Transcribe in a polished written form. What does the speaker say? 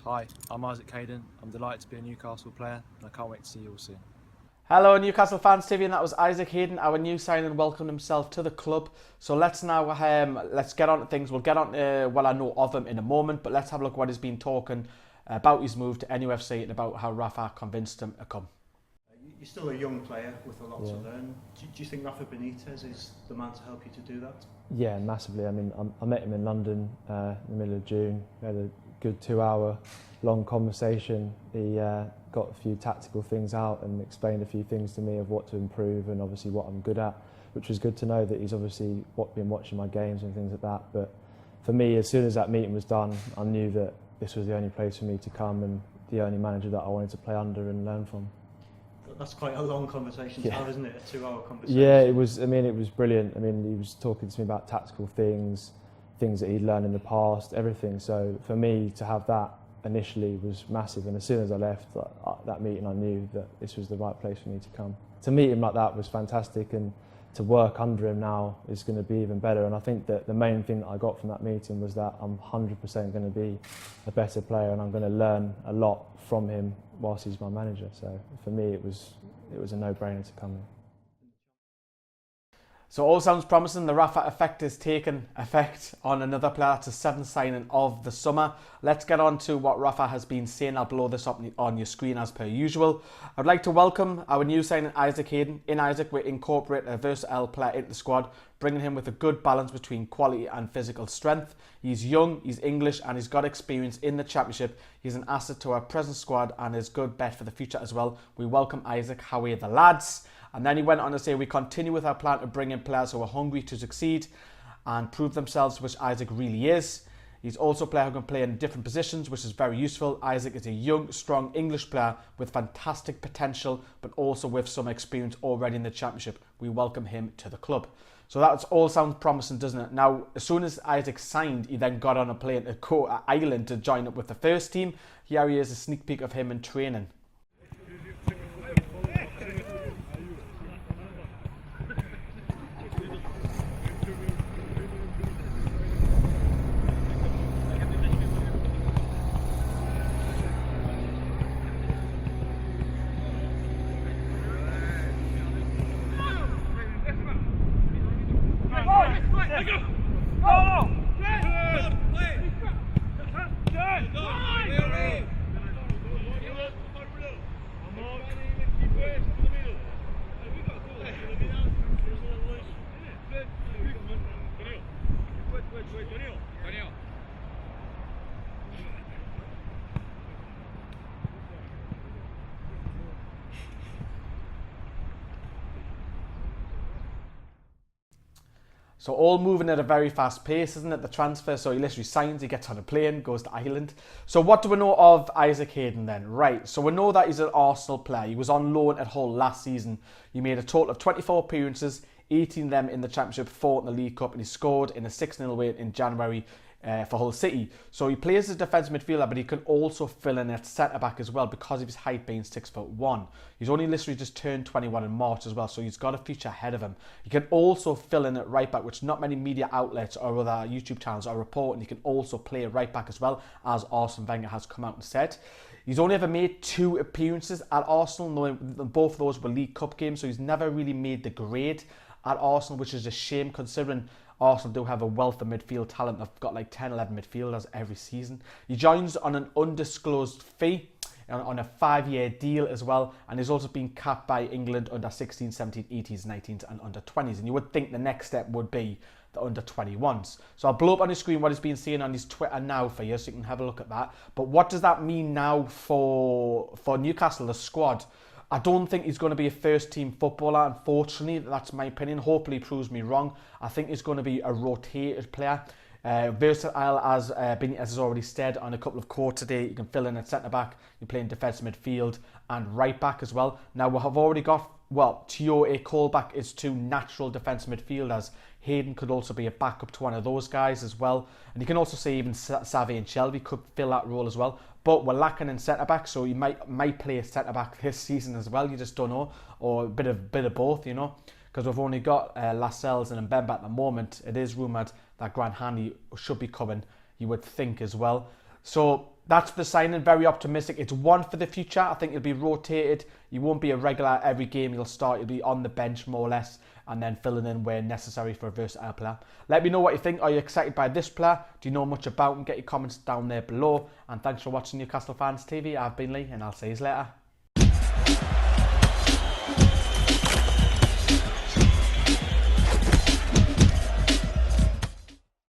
Hi, I'm Isaac Hayden. I'm delighted to be a Newcastle player and I can't wait to see you all soon. Hello Newcastle fans TV, and that was Isaac Hayden, our new signing, welcomed himself to the club. So let's now let's get on to things. We'll get on to what I know of him in a moment, but let's have a look at what he's been talking about his move to NUFC and about how Rafa convinced him to come. You're still a young player with a lot to learn. Do you think Rafa Benitez is the man to help you to do that? Yeah, massively. I mean, I met him in London in the middle of June. We had a good 2-hour long conversation. He got a few tactical things out and explained a few things to me of what to improve and obviously what I'm good at, which was good to know that he's obviously been watching my games and things like that. But for me, as soon as that meeting was done, I knew that this was the only place for me to come and the only manager that I wanted to play under and learn from. That's quite a long conversation to have, isn't it? A 2-hour conversation. Yeah, it was. I mean, it was brilliant. I mean, he was talking to me about tactical things that he'd learned in the past, everything. So for me to have that initially was massive. And as soon as I left that meeting, I knew that this was the right place for me to come. To meet him like that was fantastic, and to work under him now is going to be even better. And I think that the main thing that I got from that meeting was that I'm 100% going to be a better player, and I'm going to learn a lot from him whilst he's my manager. So for me, it was a no-brainer to come in. So all sounds promising. The Rafa effect is taking effect on another player. It's a 7th signing of the summer. Let's get on to what Rafa has been saying. I'll blow this up on your screen as per usual. I'd like to welcome our new signing, Isaac Hayden. In Isaac, we incorporate a versatile player into the squad, bringing him with a good balance between quality and physical strength. He's young, he's English, and he's got experience in the Championship. He's an asset to our present squad and is a good bet for the future as well. We welcome Isaac. How are the lads? And then he went on to say, we continue with our plan to bring in players who are hungry to succeed and prove themselves, which Isaac really is. He's also a player who can play in different positions, which is very useful. Isaac is a young, strong English player with fantastic potential, but also with some experience already in the Championship. We welcome him to the club. So that all sounds promising, doesn't it? Now, as soon as Isaac signed, he then got on a plane to go to Ireland to join up with the first team. Here he is, a sneak peek of him in training. So all moving at a very fast pace, isn't it? The transfer, so he literally signs, he gets on a plane, goes to Ireland. So what do we know of Isaac Hayden then? Right, so we know that he's an Arsenal player. He was on loan at Hull last season. He made a total of 24 appearances, 18 of them in the Championship, 4 in the League Cup, and he scored in a 6-0 win in January for Hull City. So he plays as a defensive midfielder, but he can also fill in at centre-back as well because of his height being 6'1". He's only literally just turned 21 in March as well, so he's got a future ahead of him. He can also fill in at right-back, which not many media outlets or other YouTube channels are reporting. He can also play right-back as well, as Arsene Wenger has come out and said. He's only ever made 2 appearances at Arsenal, knowing both of those were League Cup games, so he's never really made the grade at Arsenal, which is a shame considering Arsenal do have a wealth of midfield talent. They've got like 10, 11 midfielders every season. He joins on an undisclosed fee on a 5-year deal as well, and he's also been capped by England under 16, 17, 18s, 19s and under 20s. And you would think the next step would be the under 21s. So I'll blow up on his screen what he's been saying on his Twitter now for you, so you can have a look at that. But what does that mean now for Newcastle, the squad? I don't think he's going to be a first-team footballer, unfortunately. That's my opinion. Hopefully he proves me wrong. I think he's going to be a rotated player. Versatile, as Benitez has already said on a couple of quotes today. You can fill in at centre-back, you play in defensive midfield and right-back as well. Now, we have already got, a callback is 2 natural defensive midfielders. Hayden could also be a backup to one of those guys as well. And you can also see even Savvy and Shelby could fill that role as well. But we're lacking in centre-back, so he might play a centre-back this season as well. You just don't know. Or a bit of both, you know. Because we've only got Lascelles and Mbemba at the moment. It is rumoured that Grant Hanley should be coming, you would think as well. So That's the signing, very optimistic. It's one for the future. I think he'll be rotated. He won't be a regular every game he'll start. He'll be on the bench more or less and then filling in where necessary for a versatile player. Let me know what you think. Are you excited by this player? Do you know much about him? Get your comments down there below. And thanks for watching Newcastle Fans TV. I've been Lee and I'll see you later.